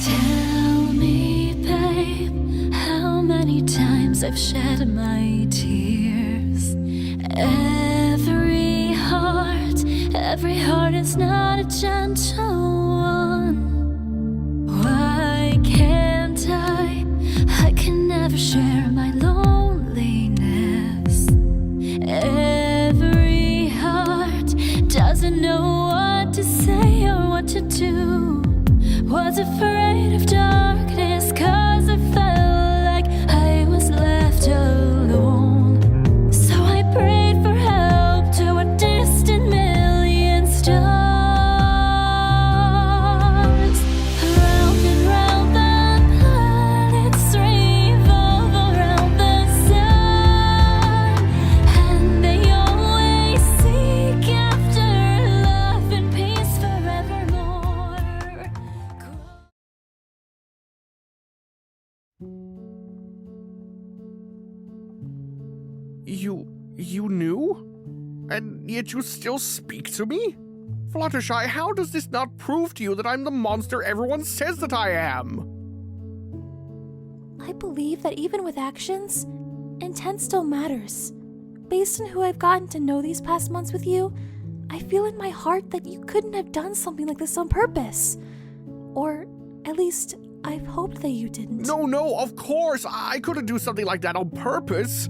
Tell me, babe, how many times I've shed my tears. Every heart is not a gentle one. Why can't I? I can never share my loneliness. Every heart doesn't know what to say or what to do. Was afraid of darkness 'cause I felt like I was left alone. So I prayed for help to a distant million stars. Round and round the planets revolve around the sun, and they always seek after love and peace forevermore. You knew? And yet you still speak to me? Fluttershy, how does this not prove to you that I'm the monster everyone says that I am? I believe that even with actions, intent still matters. Based on who I've gotten to know these past months with you, I feel in my heart that you couldn't have done something like this on purpose. Or, at least, I've hoped that you didn't. No, of course, I couldn't do something like that on purpose.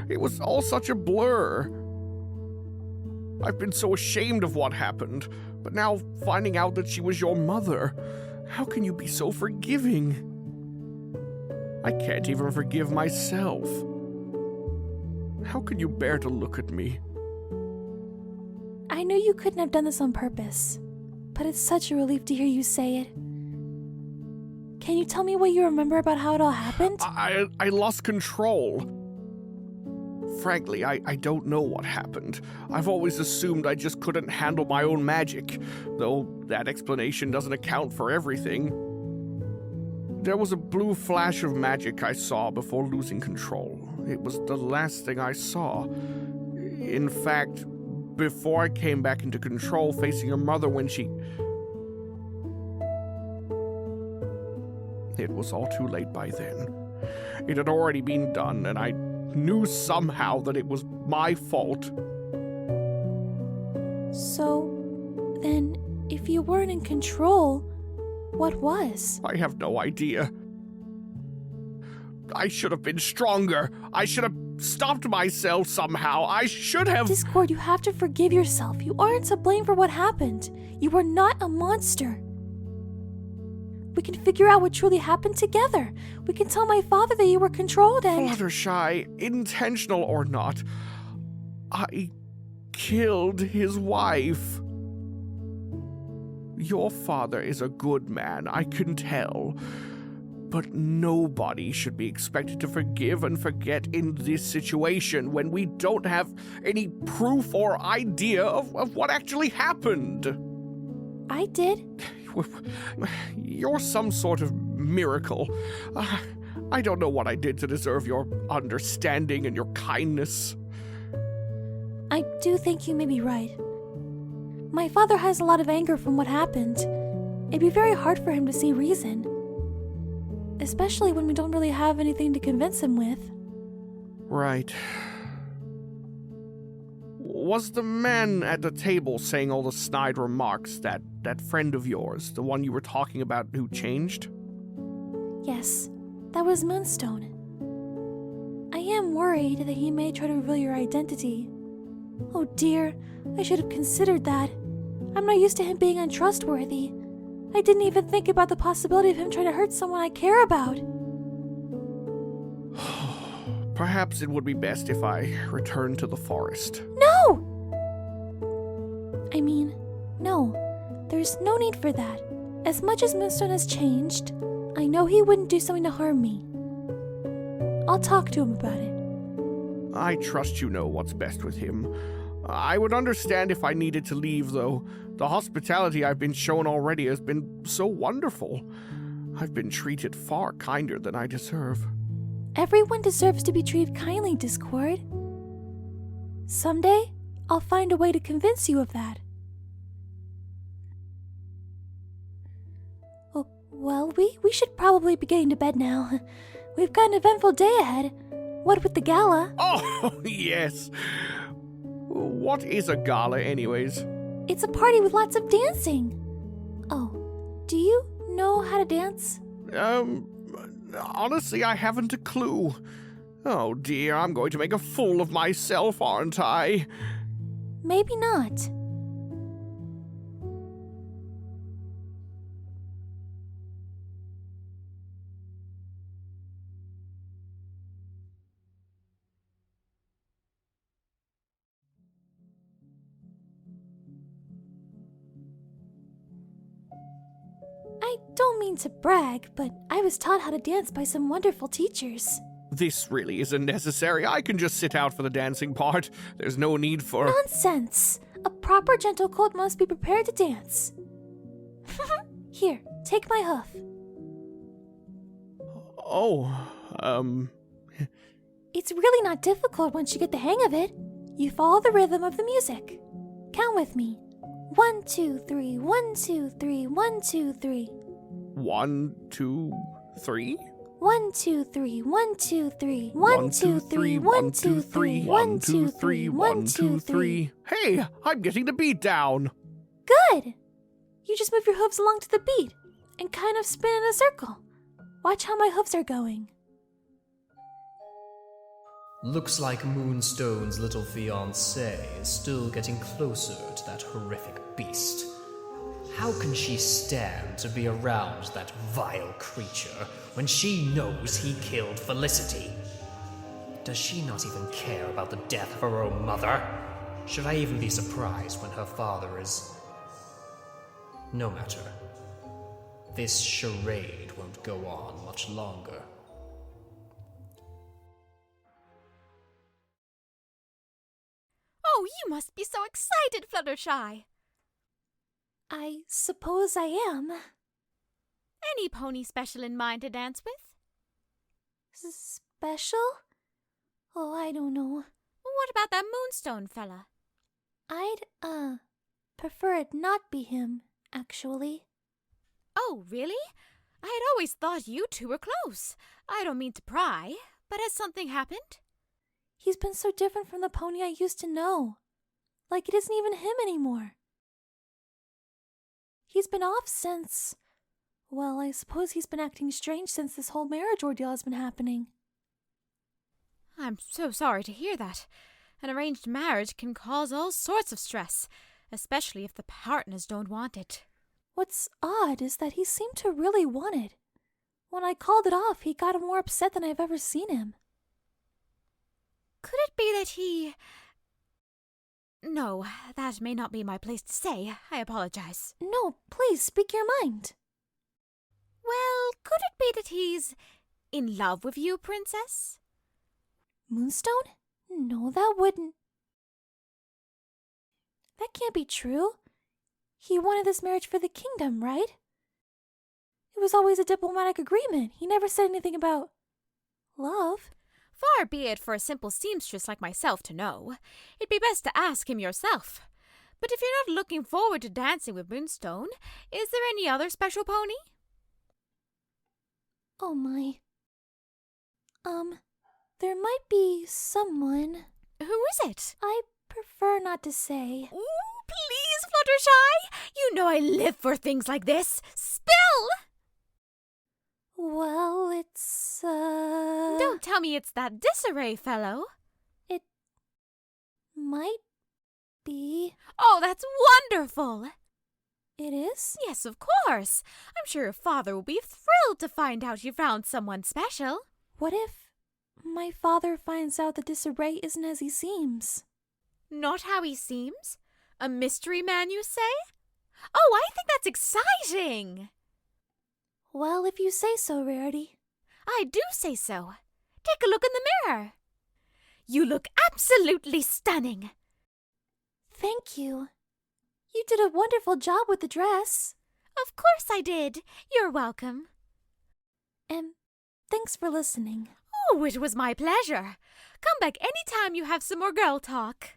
It was all such a blur. I've been so ashamed of what happened, but now finding out that she was your mother, how can you be so forgiving? I can't even forgive myself. How can you bear to look at me? I knew you couldn't have done this on purpose, but it's such a relief to hear you say it. Can you tell me what you remember about how it all happened? I lost control. Frankly, I don't know what happened. I've always assumed I just couldn't handle my own magic, though that explanation doesn't account for everything. There was a blue flash of magic I saw before losing control. It was the last thing I saw. In fact, before I came back into control facing your mother when she... It was all too late by then. It had already been done, and I knew somehow that it was my fault. So, then, if you weren't in control, what was? I have no idea. I should have been stronger. I should have stopped myself somehow. I should have... Discord, you have to forgive yourself. You aren't to blame for what happened. You are not a monster. We can figure out what truly happened together. We can tell my father that you were controlled and... Fluttershy, intentional or not, I killed his wife. Your father is a good man, I can tell. But nobody should be expected to forgive and forget in this situation when we don't have any proof or idea of what actually happened. I did. You're some sort of miracle. I don't know what I did to deserve your understanding and your kindness. I do think you may be right. My father has a lot of anger from what happened. It'd be very hard for him to see reason. Especially when we don't really have anything to convince him with. Right. Was the man at the table saying all the snide remarks that friend of yours, the one you were talking about who changed? Yes, that was Moonstone. I am worried that he may try to reveal your identity. Oh dear, I should have considered that. I'm not used to him being untrustworthy. I didn't even think about the possibility of him trying to hurt someone I care about. Perhaps it would be best if I return to the forest. No! I mean, no. There's no need for that. As much as Moonstone has changed, I know he wouldn't do something to harm me. I'll talk to him about it. I trust you know what's best with him. I would understand if I needed to leave, though. The hospitality I've been shown already has been so wonderful. I've been treated far kinder than I deserve. Everyone deserves to be treated kindly, Discord. Someday, I'll find a way to convince you of that. Oh, well, we should probably be getting to bed now. We've got an eventful day ahead. What with the gala? Oh, yes. What is a gala, anyways? It's a party with lots of dancing. Oh, do you know how to dance? Honestly, I haven't a clue. Oh dear, I'm going to make a fool of myself, aren't I? Maybe not. I don't mean to brag, but I was taught how to dance by some wonderful teachers. This really isn't necessary. I can just sit out for the dancing part. There's no need for... Nonsense! A proper gentle colt must be prepared to dance. Here, take my hoof. Oh, It's really not difficult once you get the hang of it. You follow the rhythm of the music. Count with me. 1, 2, 3, 1, 2, 3, 1, 2, 3. 1, 2, 3? 1, 2, 3, 1, 2, 3, 1, 2, 3, 1, 2, 3, 1, 2, 3, 1, 2, 3. Hey, I'm getting the beat down. Good! You just move your hooves along to the beat and kind of spin in a circle. Watch how my hooves are going. Looks like Moonstone's little fiancé is still getting closer to that horrific beast. How can she stand to be around that vile creature when she knows he killed Felicity? Does she not even care about the death of her own mother? Should I even be surprised when her father is... No matter. This charade won't go on much longer. Oh, you must be so excited, Fluttershy! I suppose I am. Any pony special in mind to dance with? Special? Oh, I don't know. What about that Moonstone fella? I'd, prefer it not be him, actually. Oh, really? I had always thought you two were close. I don't mean to pry, but has something happened? He's been so different from the pony I used to know. Like it isn't even him anymore. He's been off since... Well, I suppose he's been acting strange since this whole marriage ordeal has been happening. I'm so sorry to hear that. An arranged marriage can cause all sorts of stress, especially if the partners don't want it. What's odd is that he seemed to really want it. When I called it off, he got more upset than I've ever seen him. Could it be that he... No, that may not be my place to say. I apologize. No, please, speak your mind. Well, could it be that he's in love with you, Princess? Moonstone? No, that wouldn't... That can't be true. He wanted this marriage for the kingdom, right? It was always a diplomatic agreement. He never said anything about... love. Far be it for a simple seamstress like myself to know. It'd be best to ask him yourself. But if you're not looking forward to dancing with Moonstone, is there any other special pony? Oh my. There might be someone. Who is it? I prefer not to say. Ooh, please, Fluttershy! You know I live for things like this. Spill! Well, it's, Don't tell me it's that disarray fellow. It might be. Oh, that's wonderful! It is? Yes, of course. I'm sure your father will be thrilled to find out you found someone special. What if my father finds out that Disarray isn't as he seems? Not how he seems? A mystery man, you say? Oh, I think that's exciting! Well, if you say so, Rarity. I do say so. Take a look in the mirror. You look absolutely stunning. Thank you. You did a wonderful job with the dress. Of course I did. You're welcome. And thanks for listening. Oh, it was my pleasure. Come back any time you have some more girl talk.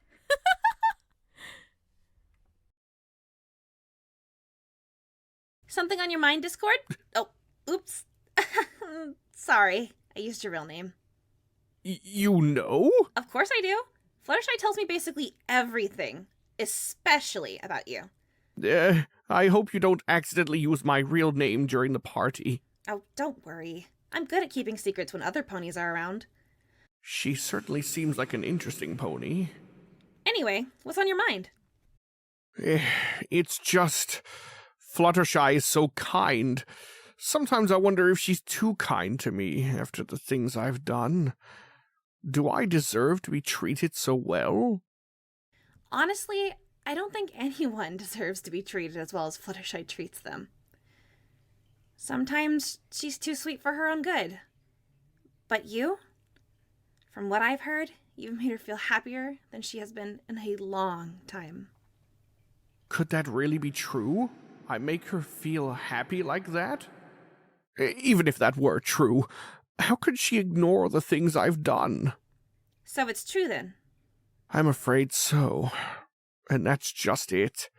Something on your mind, Discord? Oh, oops. Sorry, I used your real name. You know? Of course I do. Fluttershy tells me basically everything, especially about you. I hope you don't accidentally use my real name during the party. Oh, don't worry. I'm good at keeping secrets when other ponies are around. She certainly seems like an interesting pony. Anyway, what's on your mind? It's just... Fluttershy is so kind. Sometimes I wonder if she's too kind to me after the things I've done. Do I deserve to be treated so well? Honestly, I don't think anyone deserves to be treated as well as Fluttershy treats them. Sometimes she's too sweet for her own good. But you? From what I've heard, you've made her feel happier than she has been in a long time. Could that really be true? I make her feel happy like that? Even if that were true, how could she ignore the things I've done? So it's true then? I'm afraid so. And that's just it.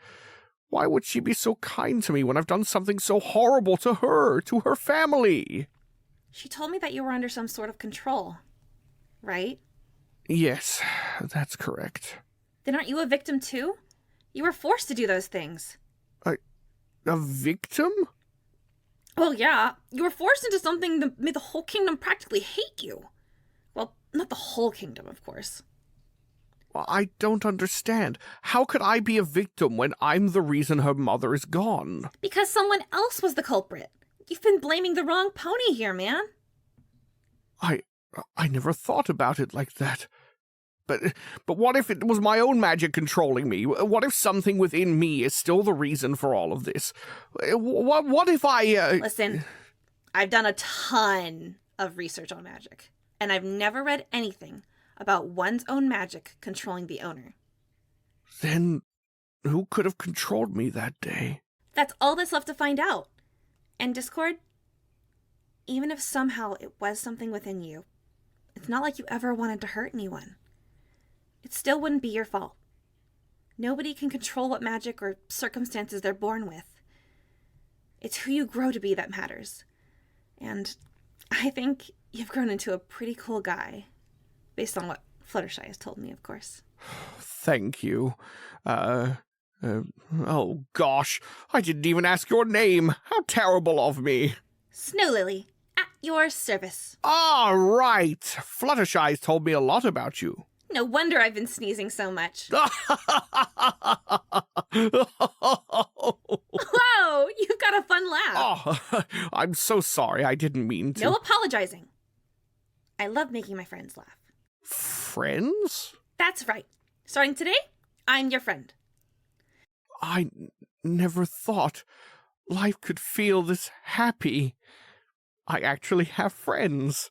Why would she be so kind to me when I've done something so horrible to her, to her family? She told me that you were under some sort of control, right? Yes, that's correct. Then aren't you a victim too? You were forced to do those things. A victim? Well, yeah. You were forced into something that made the whole kingdom practically hate you. Well, not the whole kingdom, of course. I don't understand. How could I be a victim when I'm the reason her mother is gone? Because someone else was the culprit. You've been blaming the wrong pony here, man. I never thought about it like that. But what if it was my own magic controlling me? What if something within me is still the reason for all of this? What if I... Listen, I've done a ton of research on magic, and I've never read anything about one's own magic controlling the owner. Then who could have controlled me that day? That's all that's left to find out. And Discord, even if somehow it was something within you, it's not like you ever wanted to hurt anyone. It still wouldn't be your fault. Nobody can control what magic or circumstances they're born with. It's who you grow to be that matters. And I think you've grown into a pretty cool guy. Based on what Fluttershy has told me, of course. Thank you. Oh gosh, I didn't even ask your name. How terrible of me. Snow Lily, at your service. Ah, right. Fluttershy's told me a lot about you. No wonder I've been sneezing so much. Whoa, you've got a fun laugh. Oh, I'm so sorry. I didn't mean to. No apologizing. I love making my friends laugh. Friends? That's right. Starting today, I'm your friend. I never thought life could feel this happy. I actually have friends.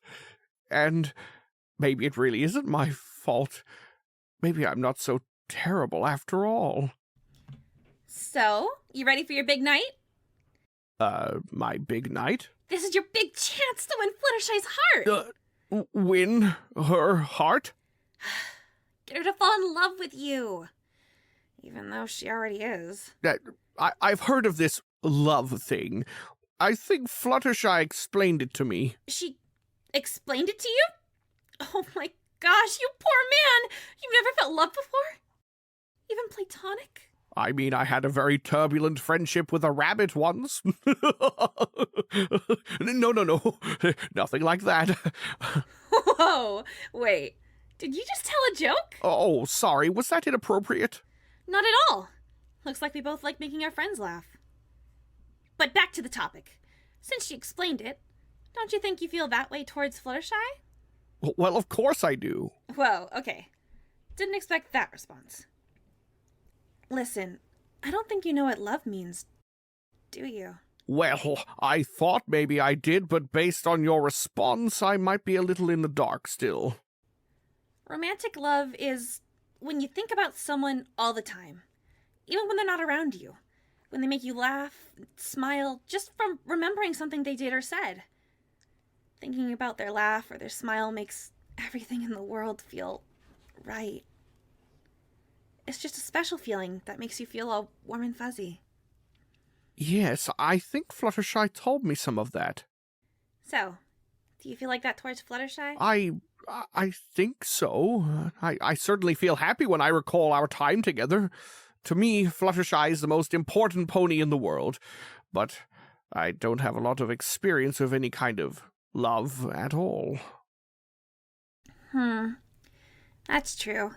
And maybe it really isn't my fault. Maybe I'm not so terrible after all. So, you ready for your big night? My big night? This is your big chance to win Fluttershy's heart. Win her heart? Get her to fall in love with you. Even though she already is. I've heard of this love thing. I think Fluttershy explained it to me. She explained it to you? Oh my gosh, you poor man! You've never felt love before? Even platonic? I mean, I had a very turbulent friendship with a rabbit once. No. Nothing like that. Whoa, wait. Did you just tell a joke? Oh, sorry. Was that inappropriate? Not at all. Looks like we both like making our friends laugh. But back to the topic. Since she explained it, don't you think you feel that way towards Fluttershy? Well, of course I do. Whoa, okay. Didn't expect that response. Listen, I don't think you know what love means, do you? Well, I thought maybe I did, but based on your response, I might be a little in the dark still. Romantic love is when you think about someone all the time, even when they're not around you. When they make you laugh, smile, just from remembering something they did or said. Thinking about their laugh or their smile makes everything in the world feel right. It's just a special feeling that makes you feel all warm and fuzzy. Yes, I think Fluttershy told me some of that. So, do you feel like that towards Fluttershy? I think so. I certainly feel happy when I recall our time together. To me, Fluttershy is the most important pony in the world, but I don't have a lot of experience of any kind of love at all. That's true.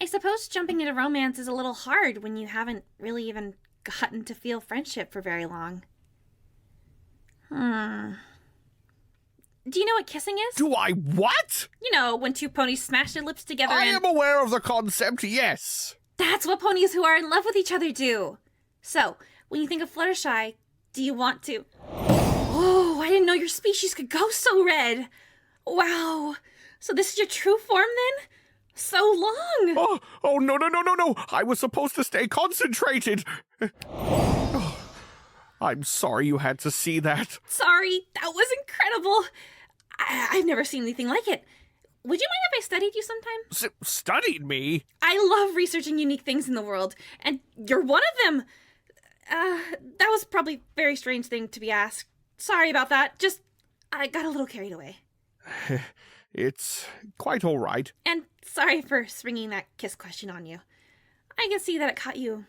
I suppose jumping into romance is a little hard when you haven't really even gotten to feel friendship for very long. Do you know what kissing is? Do I what? You know, when two ponies smash their lips together I and... am aware of the concept, yes. That's what ponies who are in love with each other do. So, when you think of Fluttershy, do you want to... Oh, I didn't know your species could go so red. Wow. So this is your true form then? So long. Oh, no. I was supposed to stay concentrated. Oh, I'm sorry you had to see that. Sorry, that was incredible. I've never seen anything like it. Would you mind if I studied you sometime? Studied me? I love researching unique things in the world, and you're one of them. That was probably a very strange thing to be asked. Sorry about that. Just, I got a little carried away. It's quite all right. And sorry for springing that kiss question on you. I can see that it caught you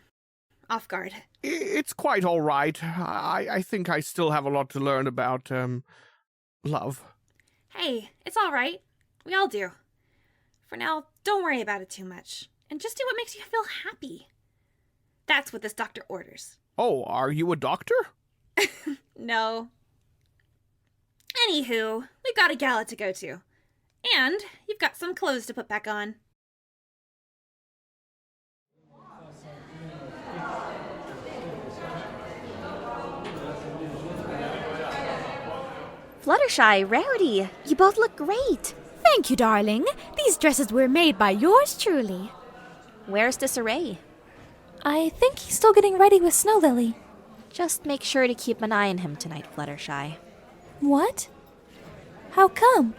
off guard. It's quite all right. I think I still have a lot to learn about, love. Hey, it's all right. We all do. For now, don't worry about it too much. And just do what makes you feel happy. That's what this doctor orders. Oh, are you a doctor? No. Anywho, we've got a gala to go to. And you've got some clothes to put back on. Fluttershy, Rarity, you both look great. Thank you, darling. These dresses were made by yours truly. Where's Disarray? I think he's still getting ready with Snow Lily. Just make sure to keep an eye on him tonight, Fluttershy. What? How come?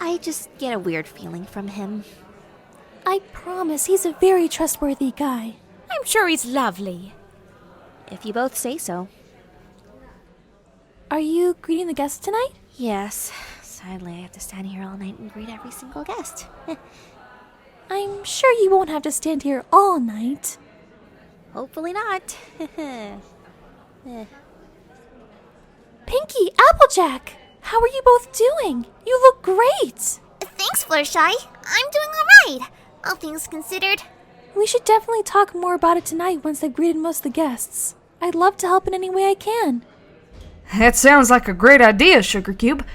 I just get a weird feeling from him. I promise he's a very trustworthy guy. I'm sure he's lovely. If you both say so. Are you greeting the guests tonight? Yes. Sadly, I have to stand here all night and greet every single guest. I'm sure you won't have to stand here all night. Hopefully not. Pinkie, Applejack! How are you both doing? You look great! Thanks, Fluttershy. I'm doing alright, all things considered. We should definitely talk more about it tonight once they've greeted most of the guests. I'd love to help in any way I can. That sounds like a great idea, Sugar Cube.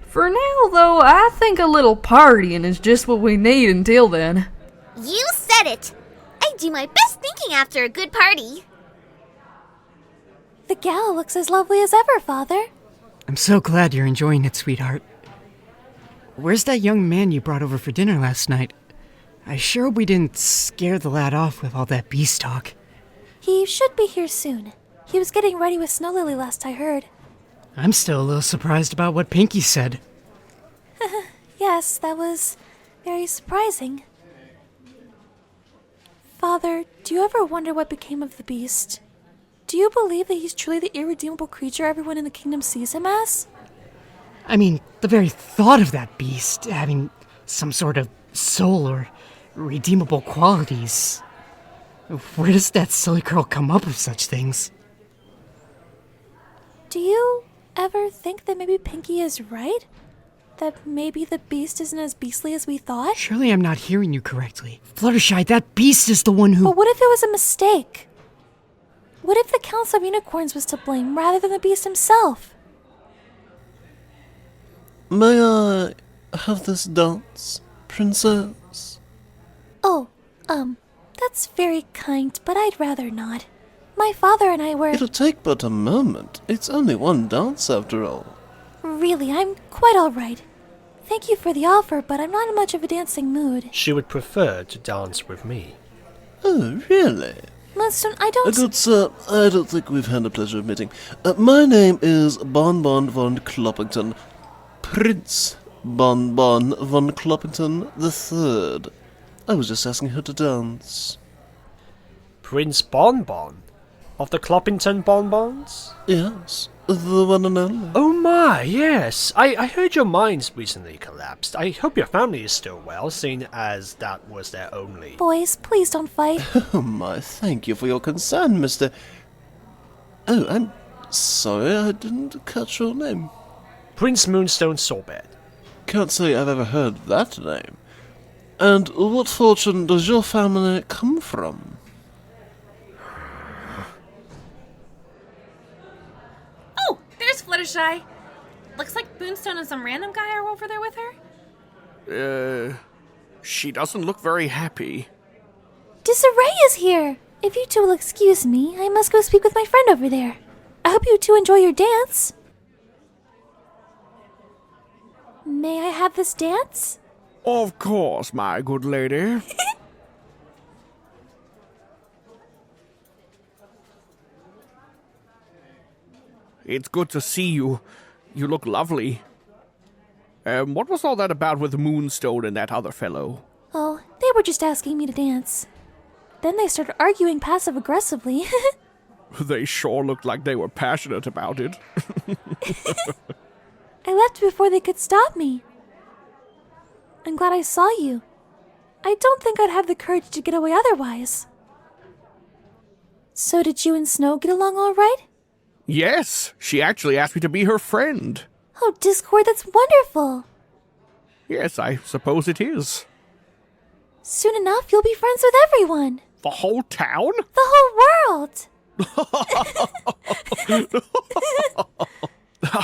For now, though, I think a little partying is just what we need until then. You said it. I do my best thinking after a good party. The gala looks as lovely as ever, Father. I'm so glad you're enjoying it, sweetheart. Where's that young man you brought over for dinner last night? I sure hope we didn't scare the lad off with all that beast talk. He should be here soon. He was getting ready with Snow Lily last I heard. I'm still a little surprised about what Pinkie said. Yes, that was very surprising. Father, do you ever wonder what became of the beast? Do you believe that he's truly the irredeemable creature everyone in the kingdom sees him as? I mean, the very thought of that beast having some sort of soul or redeemable qualities. Where does that silly girl come up with such things? Do you ever think that maybe Pinkie is right? That maybe the beast isn't as beastly as we thought? Surely I'm not hearing you correctly. Fluttershy, that beast is the one who— But what if it was a mistake? What if the Council of Unicorns was to blame rather than the beast himself? May I have this dance, princess? Oh, that's very kind, but I'd rather not. My father and I were— It'll take but a moment. It's only one dance after all. Really, I'm quite all right. Thank you for the offer, but I'm not in much of a dancing mood. She would prefer to dance with me. Oh, really? Moonstone, I don't— Good sir, I don't think we've had the pleasure of meeting. My name is Bonbon von Cloppington. Prince Bonbon von Cloppington III. I was just asking her to dance. Prince Bonbon? Of the Cloppington bonbons? Yes, the one and only. Oh my, yes. I heard your mines recently collapsed. I hope your family is still well, seeing as that was their only... Boys, please don't fight. Oh my, thank you for your concern, Mr. Oh, I'm sorry, I didn't catch your name. Prince Moonstone Sorbet. Can't say I've ever heard that name. And what fortune does your family come from? Oh, there's Fluttershy. Looks like Moonstone and some random guy are over there with her. She doesn't look very happy. Disarray is here. If you two will excuse me, I must go speak with my friend over there. I hope you two enjoy your dance. May I have this dance? Of course, my good lady. It's good to see you. You look lovely. What was all that about with Moonstone and that other fellow? Oh, they were just asking me to dance. Then they started arguing passive-aggressively. They sure looked like they were passionate about it. I left before they could stop me. I'm glad I saw you. I don't think I'd have the courage to get away otherwise. So did you and Snow get along all right? Yes, she actually asked me to be her friend. Oh, Discord, that's wonderful. Yes, I suppose it is. Soon enough, you'll be friends with everyone. The whole town? The whole world.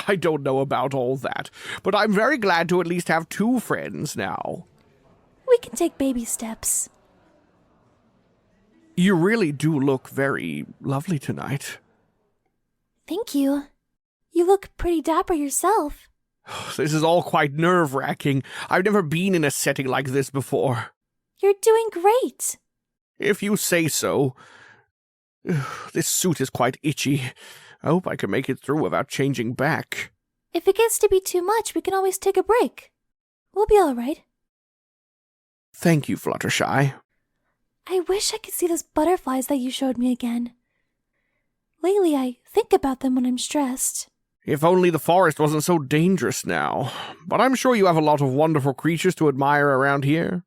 I don't know about all that, but I'm very glad to at least have 2 friends now. We can take baby steps. You really do look very lovely tonight. Thank you. You look pretty dapper yourself. This is all quite nerve-wracking. I've never been in a setting like this before. You're doing great. If you say so. This suit is quite itchy. I hope I can make it through without changing back. If it gets to be too much, we can always take a break. We'll be all right. Thank you, Fluttershy. I wish I could see those butterflies that you showed me again. Lately, I think about them when I'm stressed. If only the forest wasn't so dangerous now. But I'm sure you have a lot of wonderful creatures to admire around here.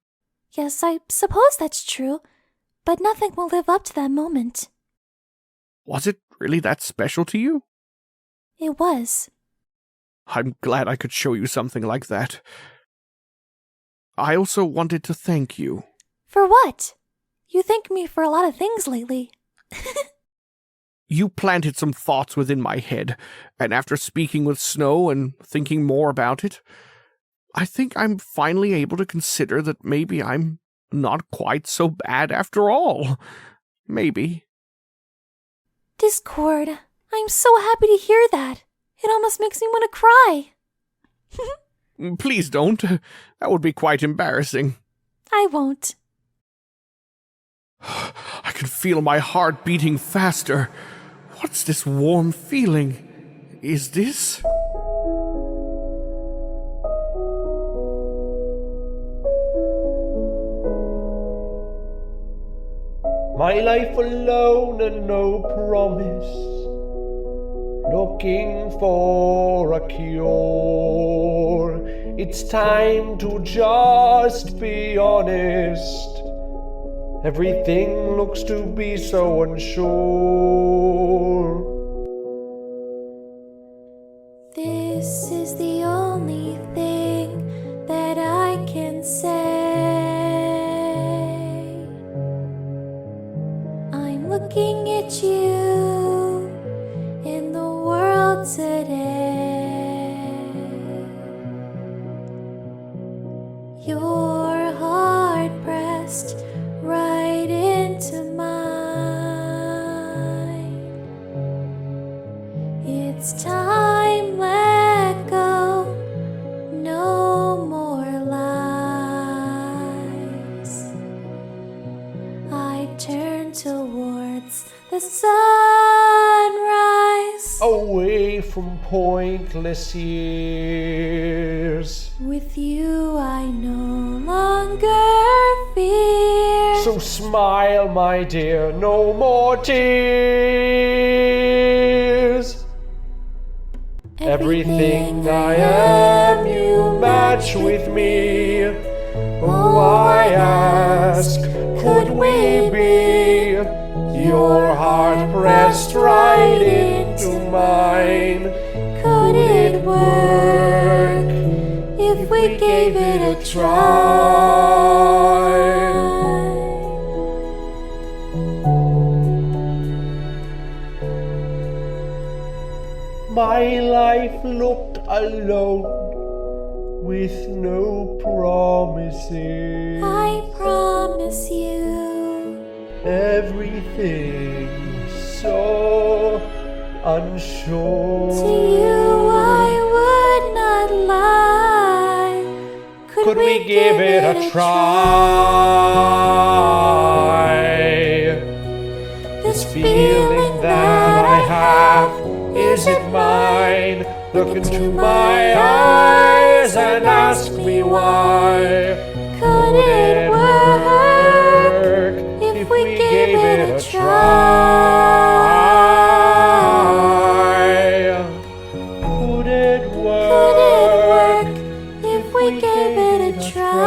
Yes, I suppose that's true, but nothing will live up to that moment. Was it really that special to you? It was. I'm glad I could show you something like that. I also wanted to thank you. For what? You thank me for a lot of things lately. You planted some thoughts within my head, and after speaking with Snow and thinking more about it, I think I'm finally able to consider that maybe I'm not quite so bad after all. Maybe. Discord, I'm so happy to hear that. It almost makes me want to cry. Please don't. That would be quite embarrassing. I won't. I can feel my heart beating faster. What's this warm feeling? Is this... My life alone and no promise, looking for a cure. It's time to just be honest. Everything looks to be so unsure. This is the only thing that I can say. I'm looking at you in the world today. Your heart pressed right into mine. It's time, let go, no more lies. I turn towards the sunrise. Away from pointless years. With you I no longer fear. So So smile, my dear, no more tears. Everything I am, you match with me. Oh, I ask, could we be? Your heart pressed right into mine. Could it work if we gave it a try? My life looked alone, with no promises. I promise you, Everything so unsure. to you I would not lie. Could we give it a try? This Feeling that I have, is it mine? Look into my eyes and ask me why. Could it work if we gave it a try? Could it Could work? it work if we gave it a try?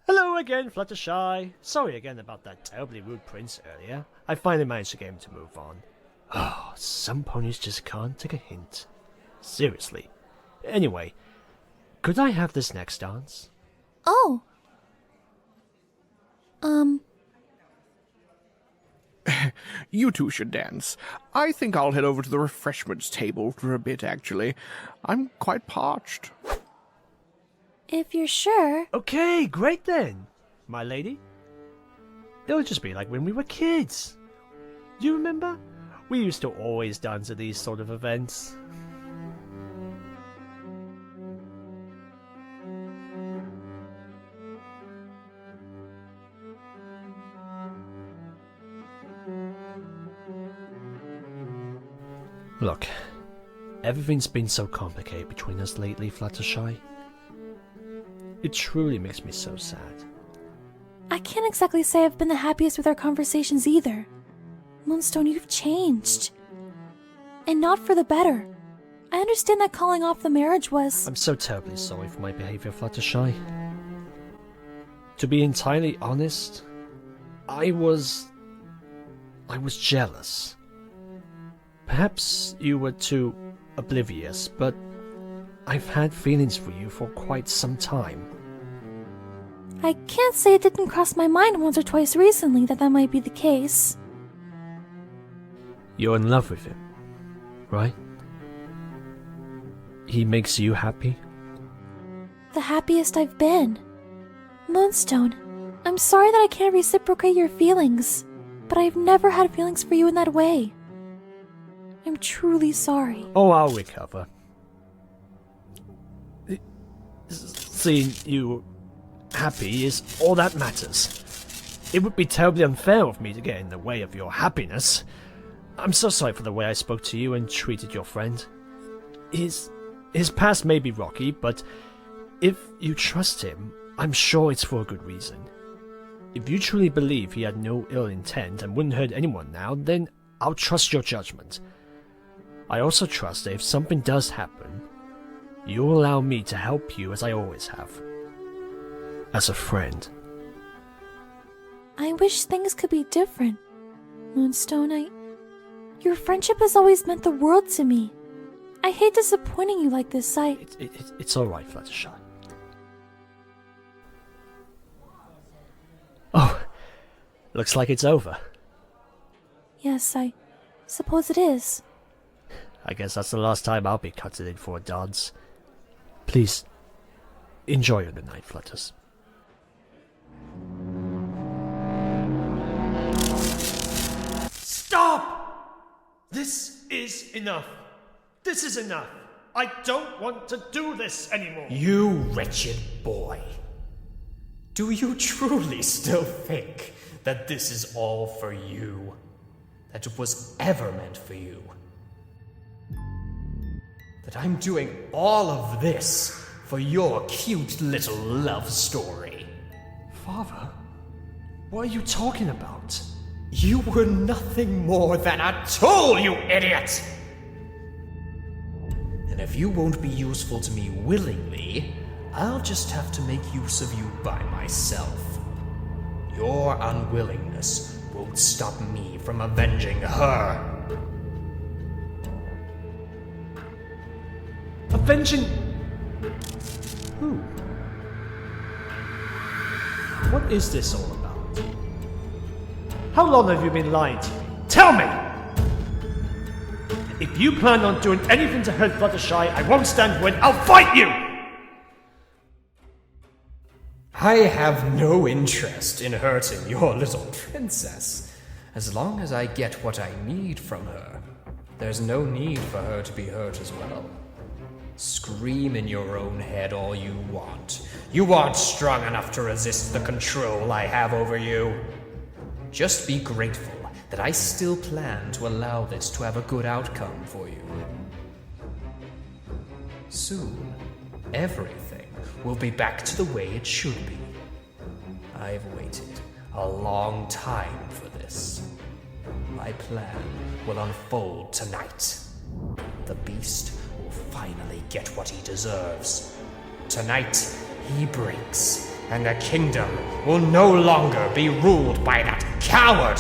Hello again, Fluttershy. Sorry again about that terribly rude prince earlier. I finally managed to get him to move on. Oh, some ponies just can't take a hint. Seriously. Anyway, could I have this next dance? Oh. You two should dance. I think I'll head over to the refreshments table for a bit, actually. I'm quite parched. If you're sure. Okay, great then, my lady. It'll just be like when we were kids. Do you remember? We used to always dance at these sort of events. Look, everything's been so complicated between us lately, Fluttershy. It truly makes me so sad. I can't exactly say I've been the happiest with our conversations either. Moonstone, you've changed. And not for the better. I understand that calling off the marriage was... I'm so terribly sorry for my behavior, Fluttershy. To be entirely honest, I was jealous. Perhaps you were too oblivious, but I've had feelings for you for quite some time. I can't say it didn't cross my mind once or twice recently that might be the case. You're in love with him, right? He makes you happy? The happiest I've been. Moonstone, I'm sorry that I can't reciprocate your feelings, but I've never had feelings for you in that way. I'm truly sorry. Oh, I'll recover. Seeing you happy is all that matters. It would be terribly unfair of me to get in the way of your happiness. I'm so sorry for the way I spoke to you and treated your friend. His past may be rocky, but if you trust him, I'm sure it's for a good reason. If you truly believe he had no ill intent and wouldn't hurt anyone now, then I'll trust your judgment. I also trust that if something does happen, you'll allow me to help you as I always have. As a friend. I wish things could be different. Moonstone, your friendship has always meant the world to me. I hate disappointing you like this, It's alright, Fluttershy. Oh, looks like it's over. Yes, I suppose it is. I guess that's the last time I'll be cutting in for a dance. Please, enjoy your night, Flutters. Stop! This is enough. This is enough. I don't want to do this anymore. You wretched boy. Do you truly still think that this is all for you. That it was ever meant for you. That I'm doing all of this for your cute little love story. Father, what are you talking about? You were nothing more than a tool, you idiot! And if you won't be useful to me willingly, I'll just have to make use of you by myself. Your unwillingness won't stop me from avenging her. Avenging... who? What is this all about? How long have you been lying to me? Tell me! If you plan on doing anything to hurt Fluttershy, I won't stand for it. I'll fight you! I have no interest in hurting your little princess. As long as I get what I need from her, there's no need for her to be hurt as well. Scream in your own head all you want. You aren't strong enough to resist the control I have over you. Just be grateful that I still plan to allow this to have a good outcome for you. Soon, everything will be back to the way it should be. I've waited a long time for this. My plan will unfold tonight. The beast will finally get what he deserves. Tonight, he breaks, and the kingdom will no longer be ruled by that coward!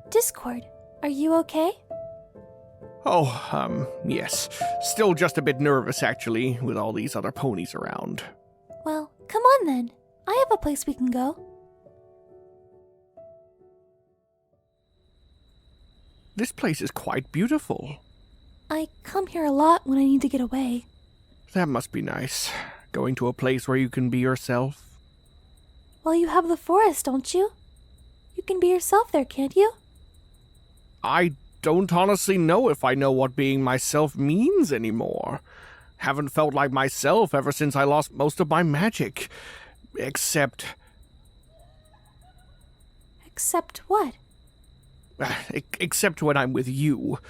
Discord, are you okay? Oh, yes. Still just a bit nervous, actually, with all these other ponies around. Well, come on then. I have a place we can go. This place is quite beautiful. I come here a lot when I need to get away. That must be nice. Going to a place where you can be yourself. Well, you have the forest, don't you? You can be yourself there, can't you? I don't honestly know if I know what being myself means anymore. Haven't felt like myself ever since I lost most of my magic. Except what? Except when I'm with you.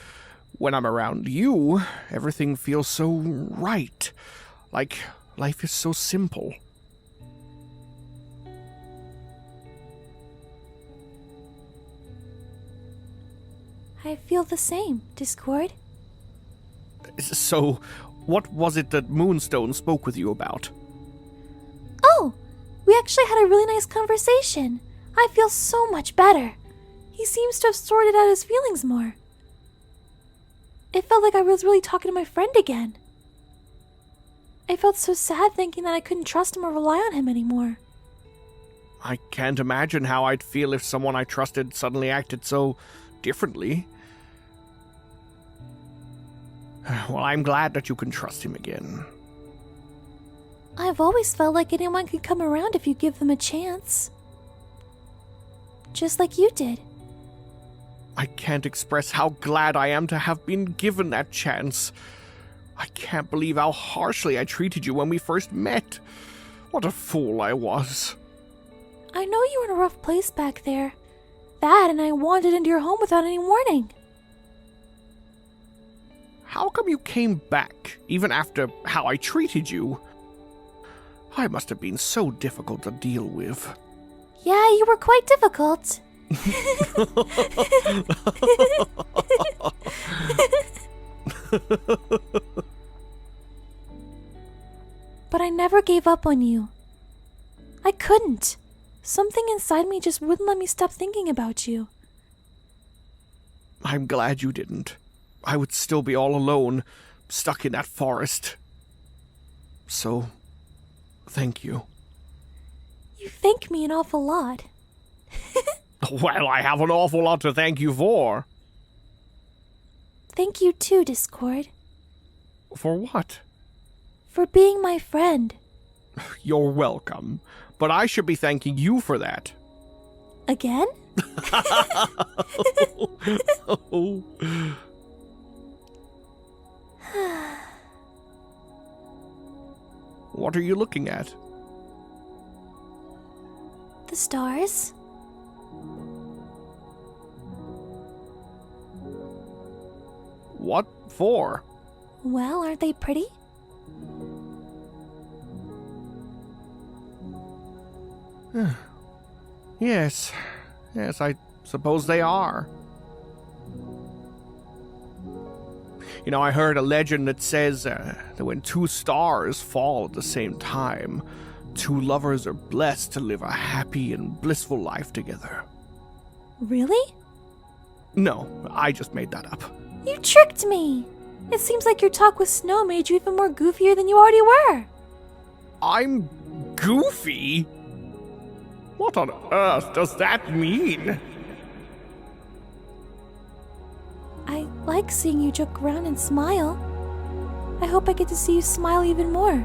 When I'm around you, everything feels so right. Like life is so simple. I feel the same, Discord. So, what was it that Moonstone spoke with you about? Oh! We actually had a really nice conversation. I feel so much better. He seems to have sorted out his feelings more. It felt like I was really talking to my friend again. I felt so sad thinking that I couldn't trust him or rely on him anymore. I can't imagine how I'd feel if someone I trusted suddenly acted so differently. Well, I'm glad that you can trust him again. I've always felt like anyone could come around if you give them a chance. Just like you did. I can't express how glad I am to have been given that chance. I can't believe how harshly I treated you when we first met. What a fool I was. I know you were in a rough place back there. That and I wandered into your home without any warning. How come you came back, even after how I treated you? I must have been so difficult to deal with. Yeah, you were quite difficult. But I never gave up on you. I couldn't. Something inside me just wouldn't let me stop thinking about you. I'm glad you didn't. I would still be all alone, stuck in that forest. So, thank you. You You thank me an awful lot. Well, I have an awful lot to thank you for. Thank you too, Discord. For what? For being my friend. You're welcome. But I should be thanking you for that. Again? Oh. What are you looking at? The stars? What for? Well, aren't they pretty? Yes. Yes, I suppose they are. You know, I heard a legend that says that when two stars fall at the same time, two lovers are blessed to live a happy and blissful life together. Really? No, I just made that up. You tricked me! It seems like your talk with Snow made you even more goofier than you already were. I'm goofy? What on earth does that mean? I like seeing you joke around and smile. I hope I get to see you smile even more.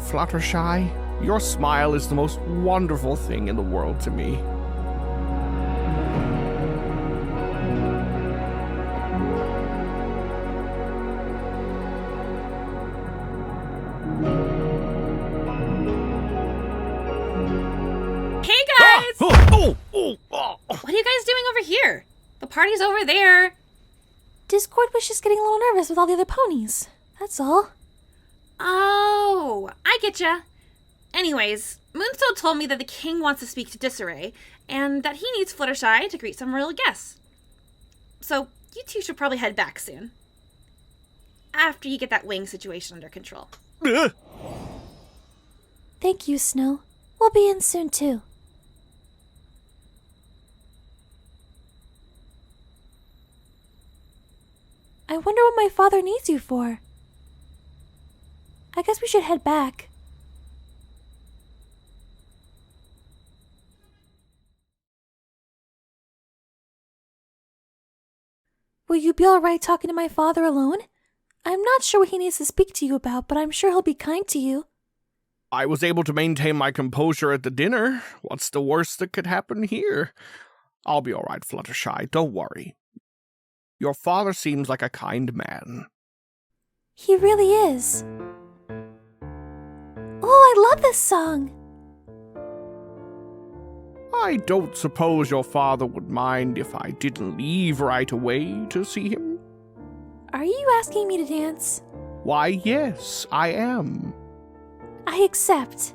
Fluttershy, your smile is the most wonderful thing in the world to me. Hey guys! Oh! What are you guys doing over here? The party's over there. Discord was just getting a little nervous with all the other ponies. That's all. Oh, I getcha. Anyways, Moonstone told me that the king wants to speak to Disarray, and that he needs Fluttershy to greet some royal guests. So, you two should probably head back soon. After you get that wing situation under control. Thank you, Snow. We'll be in soon, too. I wonder what my father needs you for. I guess we should head back. Will you be alright talking to my father alone? I'm not sure what he needs to speak to you about, but I'm sure he'll be kind to you. I was able to maintain my composure at the dinner. What's the worst that could happen here? I'll be alright, Fluttershy, don't worry. Your father seems like a kind man. He really is. Oh, I love this song! I don't suppose your father would mind if I didn't leave right away to see him? Are you asking me to dance? Why, yes, I am. I accept.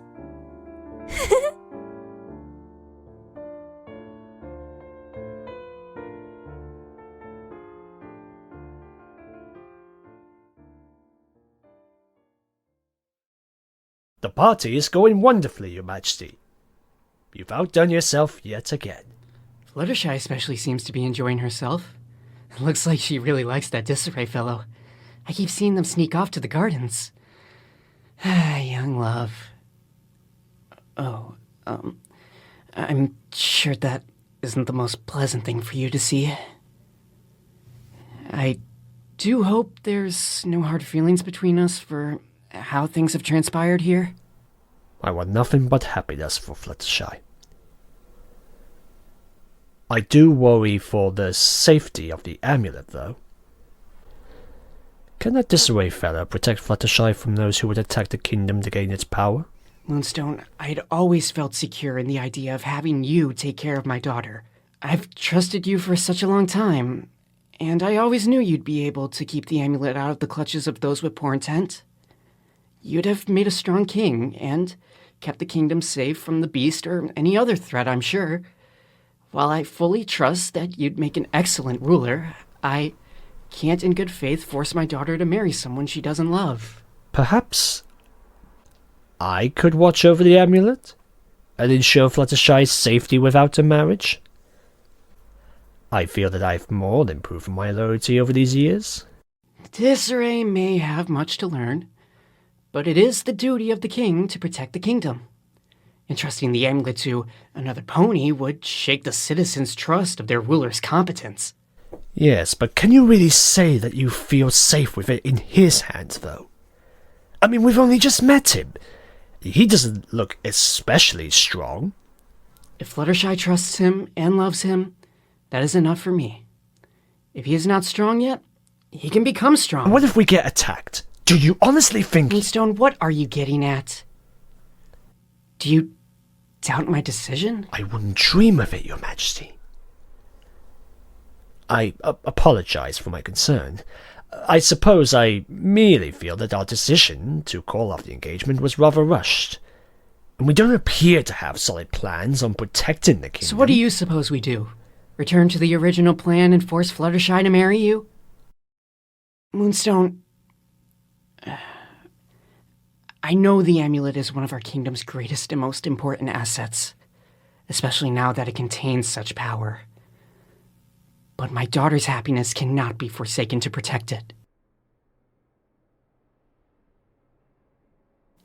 The party is going wonderfully, Your Majesty. You've outdone yourself yet again. Fluttershy especially seems to be enjoying herself. Looks like she really likes that Disarray fellow. I keep seeing them sneak off to the gardens. Young love. Oh, I'm sure that isn't the most pleasant thing for you to see. I do hope there's no hard feelings between us for how things have transpired here. I want nothing but happiness for Fluttershy. I do worry for the safety of the amulet, though. Can that Disarray fella protect Fluttershy from those who would attack the kingdom to gain its power? Moonstone, I'd always felt secure in the idea of having you take care of my daughter. I've trusted you for such a long time, and I always knew you'd be able to keep the amulet out of the clutches of those with poor intent. You'd have made a strong king, and kept the kingdom safe from the beast or any other threat, I'm sure. While I fully trust that you'd make an excellent ruler, I can't in good faith force my daughter to marry someone she doesn't love. Perhaps I could watch over the amulet and ensure Fluttershy's safety without a marriage? I feel that I've more than proven my loyalty over these years. Disarray may have much to learn, but it is the duty of the king to protect the kingdom. Entrusting the amulet to another pony would shake the citizens' trust of their ruler's competence. Yes, but can you really say that you feel safe with it in his hands, though? I mean, we've only just met him. He doesn't look especially strong. If Fluttershy trusts him and loves him, that is enough for me. If he is not strong yet, he can become strong. What if we get attacked? Do you honestly think... Moonstone, what are you getting at? Do you doubt my decision? I wouldn't dream of it, Your Majesty. I apologize for my concern. I suppose I merely feel that our decision to call off the engagement was rather rushed. And we don't appear to have solid plans on protecting the kingdom. So what do you suppose we do? Return to the original plan and force Fluttershy to marry you? Moonstone... I know the amulet is one of our kingdom's greatest and most important assets, especially now that it contains such power. But my daughter's happiness cannot be forsaken to protect it.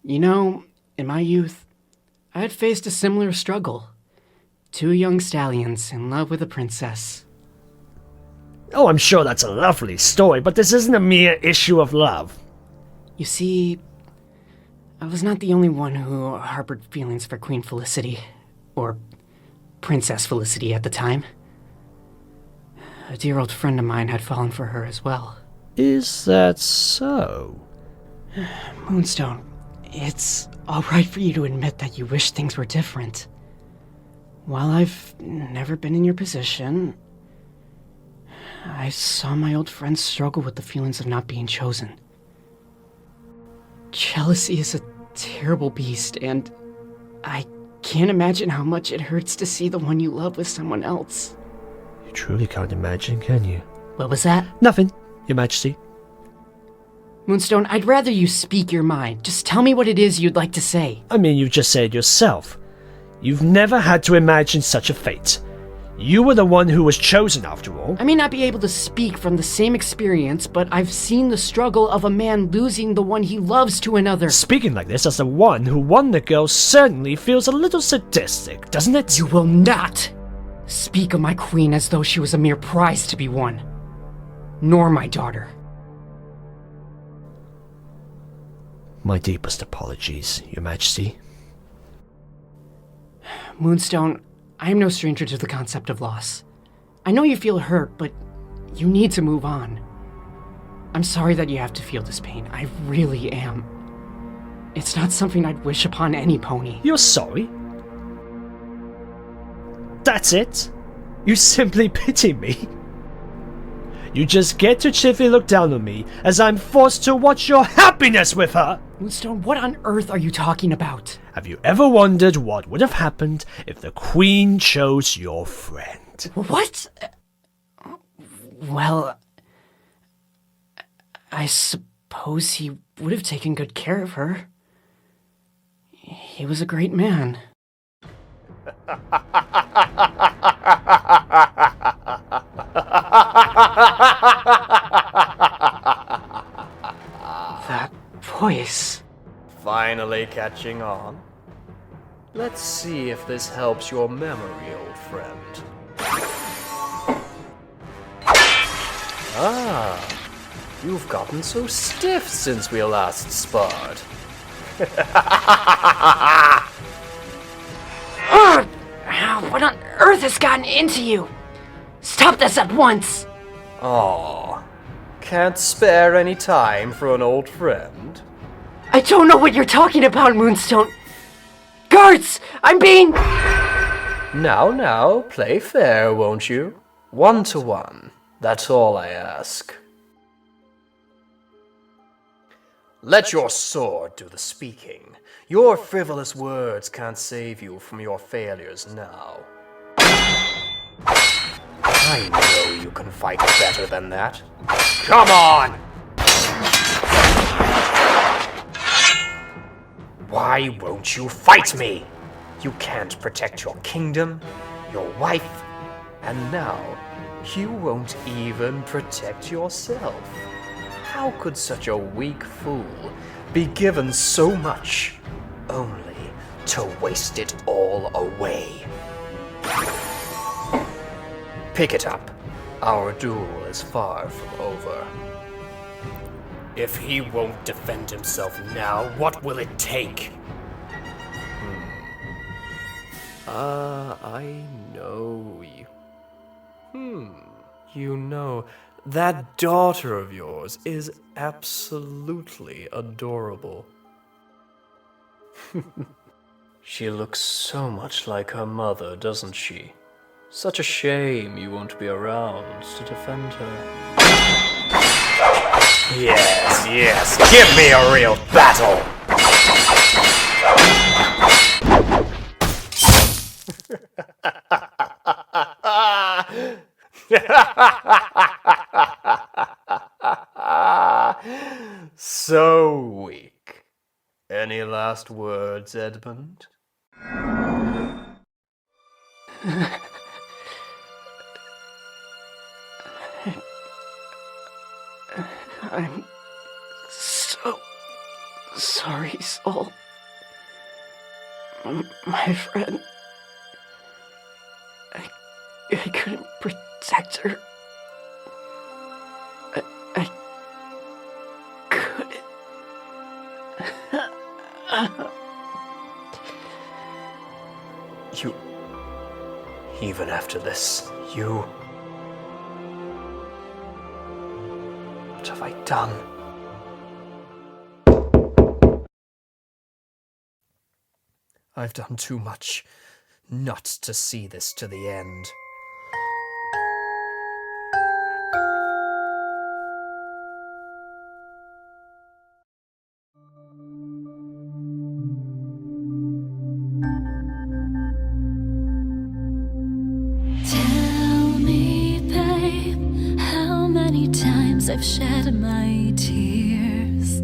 You know, in my youth, I had faced a similar struggle. 2 young stallions in love with a princess. Oh, I'm sure that's a lovely story, but this isn't a mere issue of love. You see, I was not the only one who harbored feelings for Queen Felicity, or Princess Felicity at the time. A dear old friend of mine had fallen for her as well. Is that so? Moonstone, it's alright for you to admit that you wish things were different. While I've never been in your position, I saw my old friend struggle with the feelings of not being chosen. Jealousy is a terrible beast, and I can't imagine how much it hurts to see the one you love with someone else. You truly can't imagine, can you? What was that? Nothing, Your Majesty. Moonstone, I'd rather you speak your mind. Just tell me what it is you'd like to say. I mean, you've just said it yourself. You've never had to imagine such a fate. You were the one who was chosen, after all. I may not be able to speak from the same experience, but I've seen the struggle of a man losing the one he loves to another. Speaking like this as the one who won the girl certainly feels a little sadistic, doesn't it? You will not speak of my queen as though she was a mere prize to be won. Nor my daughter. My deepest apologies, Your Majesty. Moonstone, I am no stranger to the concept of loss. I know you feel hurt, but you need to move on. I'm sorry that you have to feel this pain. I really am. It's not something I'd wish upon any pony. You're sorry? That's it? You simply pity me? You just get to cheerfully look down on me as I'm forced to watch your happiness with her! Moonstone, what on earth are you talking about? Have you ever wondered what would have happened if the Queen chose your friend? What? Well, I suppose he would have taken good care of her. He was a great man. That voice. Finally catching on. Let's see if this helps your memory, old friend. Ah, you've gotten so stiff since we last sparred. What on earth has gotten into you? Stop this at once! Aw, can't spare any time for an old friend? I don't know what you're talking about, Moonstone. Guards! I'm being... Now, play fair, won't you? 1-to-1. That's all I ask. Let your sword do the speaking. Your frivolous words can't save you from your failures now. I know you can fight better than that. Come on! Why won't you fight me? You can't protect your kingdom, your wife, and now you won't even protect yourself. How could such a weak fool be given so much, only to waste it all away. Pick it up. Our duel is far from over. If he won't defend himself now, what will it take? I know you. You know, that daughter of yours is absolutely adorable. She looks so much like her mother, doesn't she? Such a shame you won't be around to defend her. Yes, give me a real battle! So weak. Any last words, Edmund? I'm so sorry, Soul. My friend. I couldn't protect her. I couldn't. You... Even after this, you... What have I done? I've done too much not to see this to the end. Tell me, babe, how many times I've shed my tears.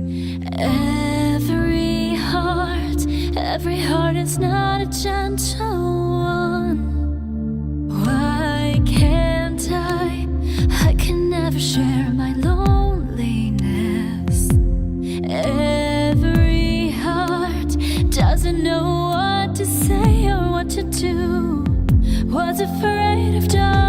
Every heart is not a gentle one. Why can't I? I can never share my loneliness. Every heart doesn't know what to say or what to do. Was afraid of darkness.